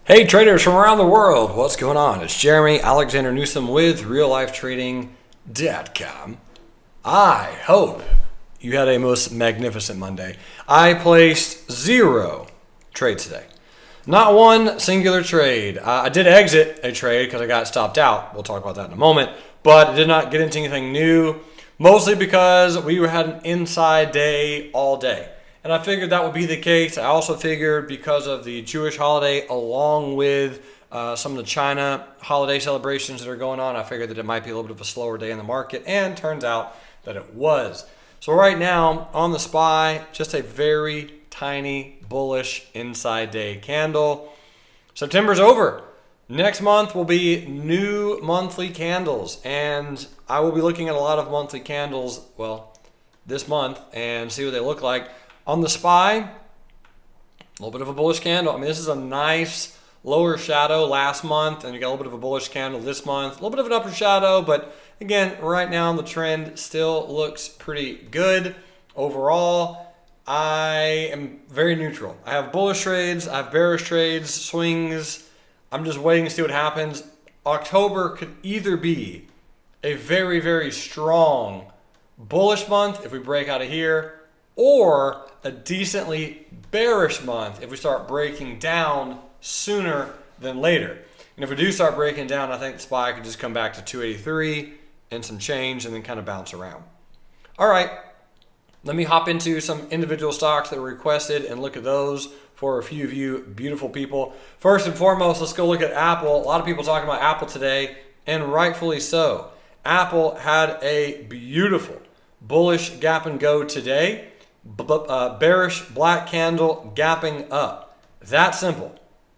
Hey traders from around the world, what's going on? It's Jeremy Alexander Newsome with reallifetrading.com. I hope you had a most magnificent Monday. I placed 0 trades today. Not one singular trade. I did exit a trade because I got stopped out. We'll talk about that in a moment. But I did not get into anything new, mostly because we had an inside day all day. And I figured that would be the case. I also figured because of the Jewish holiday along with some of the China holiday celebrations that are going on, I figured that it might be a little bit of a slower day in the market, and turns out that it was. So right now on the SPY, just a very tiny bullish inside day candle. September's over. Next month will be new monthly candles, and I will be looking at a lot of monthly candles, well, this month, and see what they look like. On the SPY, a little bit of a bullish candle. I mean, this is a nice lower shadow last month, and you got a little bit of a bullish candle this month. A little bit of an upper shadow, but again, right now the trend still looks pretty good. Overall, I am very neutral. I have bullish trades, I have bearish trades, swings. I'm just waiting to see what happens. October could either be a very, very strong bullish month if we break out of here, or a decently bearish month if we start breaking down sooner than later. And if we do start breaking down, I think the SPY could just come back to 283 and some change and then kind of bounce around. All right, let me hop into some individual stocks that were requested and look at those for a few of you beautiful people. First and foremost, let's go look at Apple. A lot of people talking about Apple today, and rightfully so. Apple had a beautiful bullish gap and go today. Bearish black candle gapping up. That simple.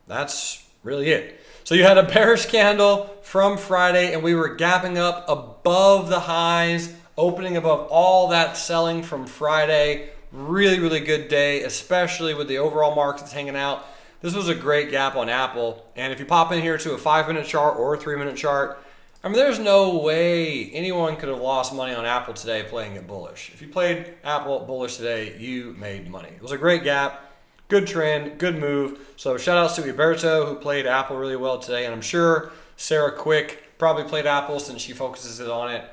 That's really it. So you had a bearish candle from Friday, and we were gapping up above the highs, opening above all that selling from Friday. Really, really good day, especially with the overall markets hanging out. This was a great gap on Apple. And if you pop in here to a 5-minute chart or a 3-minute chart, I mean, there's no way anyone could have lost money on Apple today playing it bullish. If you played Apple bullish today, you made money. It was a great gap, good trend, good move. So shout outs to Iberto, who played Apple really well today. And I'm sure Sarah Quick probably played Apple since she focuses on it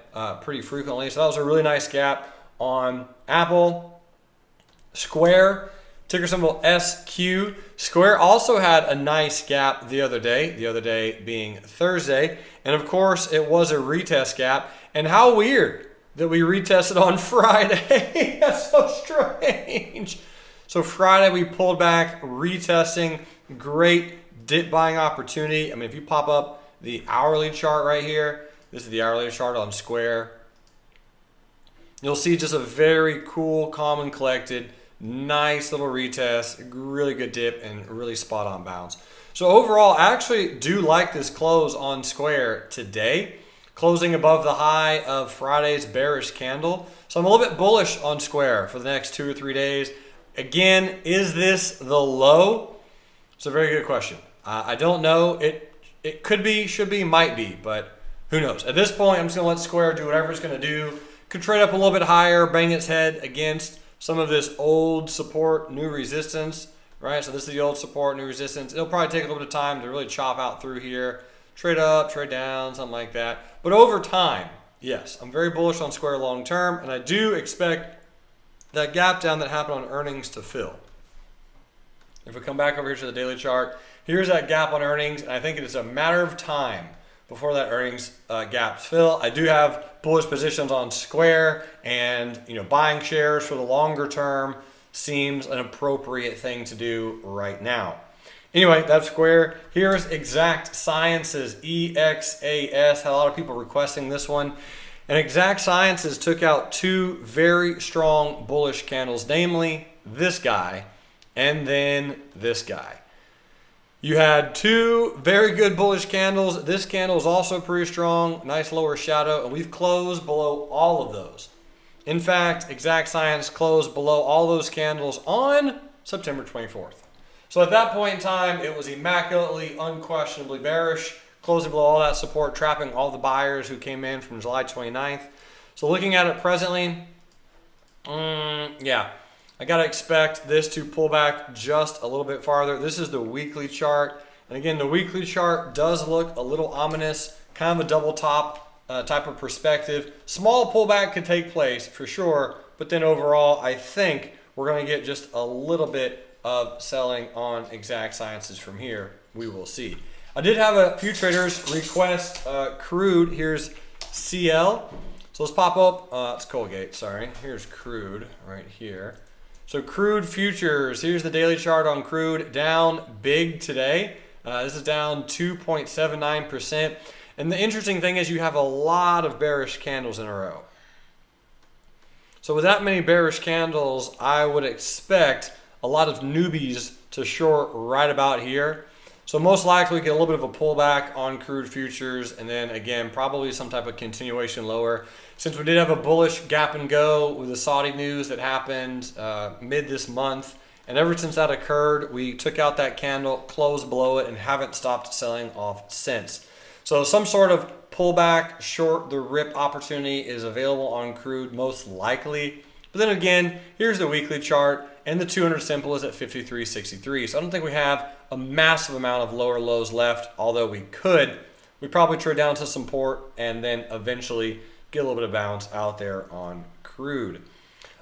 pretty frequently. So that was a really nice gap on Apple. Square, ticker symbol SQ. Square also had a nice gap the other day being Thursday. And of course, it was a retest gap. And how weird that we retested on Friday. That's so strange. So Friday we pulled back, retesting. Great dip buying opportunity. I mean, if you pop up the hourly chart right here, this is the hourly chart on Square. You'll see just a very cool, calm and collected, nice little retest, really good dip, and really spot on bounce. So overall, I actually do like this close on Square today, closing above the high of Friday's bearish candle. So I'm a little bit bullish on Square for the next 2 or 3 days. Again, is this the low? It's a very good question. I don't know. It could be, should be, might be, but who knows? At this point, I'm just going to let Square do whatever it's going to do. Could trade up a little bit higher, bang its head against some of this old support, new resistance, right? So this is the old support, new resistance. It'll probably take a little bit of time to really chop out through here. Trade up, trade down, something like that. But over time, yes, I'm very bullish on Square long term, and I do expect that gap down that happened on earnings to fill. If we come back over here to the daily chart, here's that gap on earnings, and I think it is a matter of time before that earnings gaps fill. I do have bullish positions on Square, and buying shares for the longer term seems an appropriate thing to do right now. Anyway, that's Square. Here's Exact Sciences, EXAS. Had a lot of people requesting this one. And Exact Sciences took out 2 very strong bullish candles, namely this guy and then this guy. You had 2 very good bullish candles. This candle is also pretty strong, nice lower shadow, and we've closed below all of those. In fact, Exact Science closed below all those candles on September 24th. So at that point in time, it was immaculately, unquestionably bearish, closing below all that support, trapping all the buyers who came in from July 29th. So looking at it presently, yeah, I got to expect this to pull back just a little bit farther. This is the weekly chart, And again, the weekly chart does look a little ominous, kind of a double top type of perspective. Small pullback could take place for sure, but then overall, I think we're going to get just a little bit of selling on Exact Sciences from here. We will see. I did have a few traders request crude. Here's CL. So let's pop up. It's Colgate, sorry. Here's crude right here. So Crude Futures. Here's the daily chart on crude. Down big today. This is down 2.79%. And the interesting thing is you have a lot of bearish candles in a row. So with that many bearish candles, I would expect a lot of newbies to short right about here. So most likely get a little bit of a pullback on crude futures, and then again, probably some type of continuation lower. Since we did have a bullish gap and go with the Saudi news that happened mid this month, and ever since that occurred, we took out that candle, closed below it, and haven't stopped selling off since. So some sort of pullback, short the rip opportunity is available on crude most likely. But then again, here's the weekly chart, and the 200 simple is at 53.63. So I don't think we have a massive amount of lower lows left, although we could. We probably trade down to support and then eventually get a little bit of bounce out there on crude.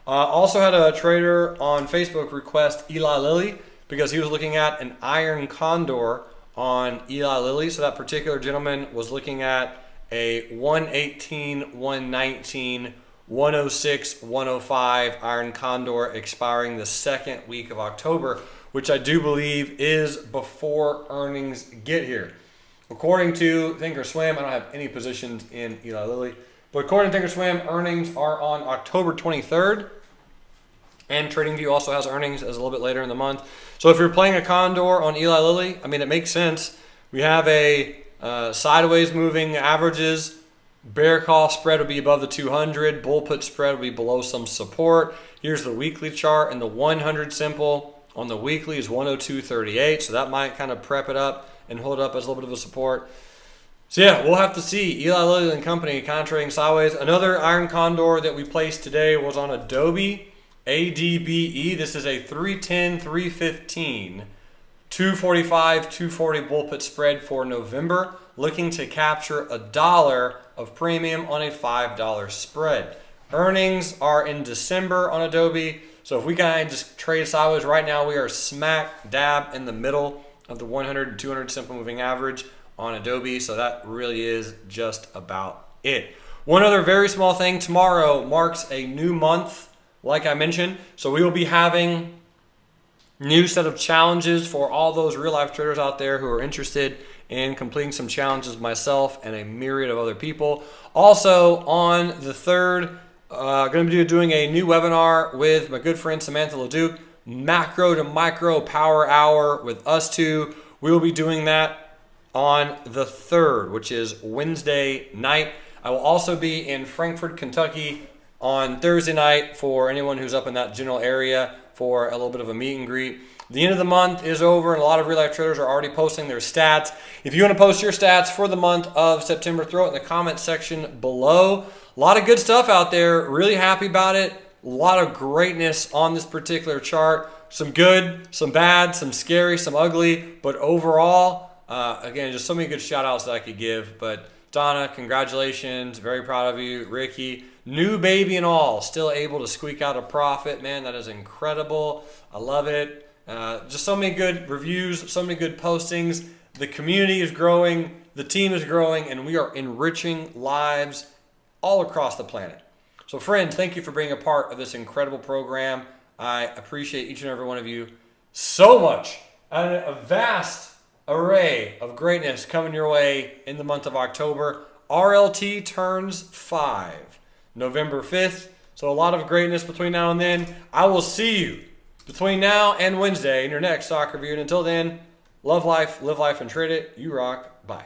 Also had a trader on Facebook request Eli Lilly because he was looking at an iron condor on Eli Lilly. So that particular gentleman was looking at a 118, 119, 106, 105 iron condor expiring the second week of October, which I do believe is before earnings get here. According to Thinkorswim, I don't have any positions in Eli Lilly, but according to Thinkorswim, earnings are on October 23rd. And TradingView also has earnings as a little bit later in the month. So if you're playing a condor on Eli Lilly, I mean, it makes sense. We have a sideways moving averages. Bear call spread would be above the 200. Bull put spread would be below some support. Here's the weekly chart, and the 100 simple on the weekly is 102.38. So that might kind of prep it up and hold it up as a little bit of a support. So yeah, we'll have to see. Eli Lilly and Company kind of trading sideways. Another iron condor that we placed today was on Adobe, ADBE. This is a 310, 315, 245, 240 bull put spread for November. Looking to capture $1 of premium on a $5 spread. Earnings are in December on Adobe. So if we kind of just trade sideways right now, we are smack dab in the middle of the 100 and 200 simple moving average on Adobe. So that really is just about it. One other very small thing. Tomorrow marks a new month, like I mentioned. So we will be having new set of challenges for all those real life traders out there who are interested in completing some challenges with myself and a myriad of other people. Also on the 3rd, going to be doing a new webinar with my good friend Samantha LeDuc, Macro to Micro Power Hour with us two. We will be doing that on the 3rd, which is Wednesday night. I will also be in Frankfort, Kentucky on Thursday night for anyone who's up in that general area for a little bit of a meet and greet. The end of the month is over, and a lot of real life traders are already posting their stats. If you want to post your stats for the month of September, throw it in the comment section below. A lot of good stuff out there. Really happy about it. A lot of greatness on this particular chart. Some good, some bad, some scary, some ugly. But overall, again, just so many good shout outs that I could give. But Donna, congratulations. Very proud of you. Ricky, new baby and all, still able to squeak out a profit. Man, that is incredible. I love it. Just so many good reviews, so many good postings. The community is growing, the team is growing, and we are enriching lives all across the planet. So friends, thank you for being a part of this incredible program. I appreciate each and every one of you so much. And a vast array of greatness coming your way in the month of October. RLT turns 5, November 5th. So a lot of greatness between now and then. I will see you between now and Wednesday in your next stock review. And until then, love life, live life, and trade it. You rock. Bye.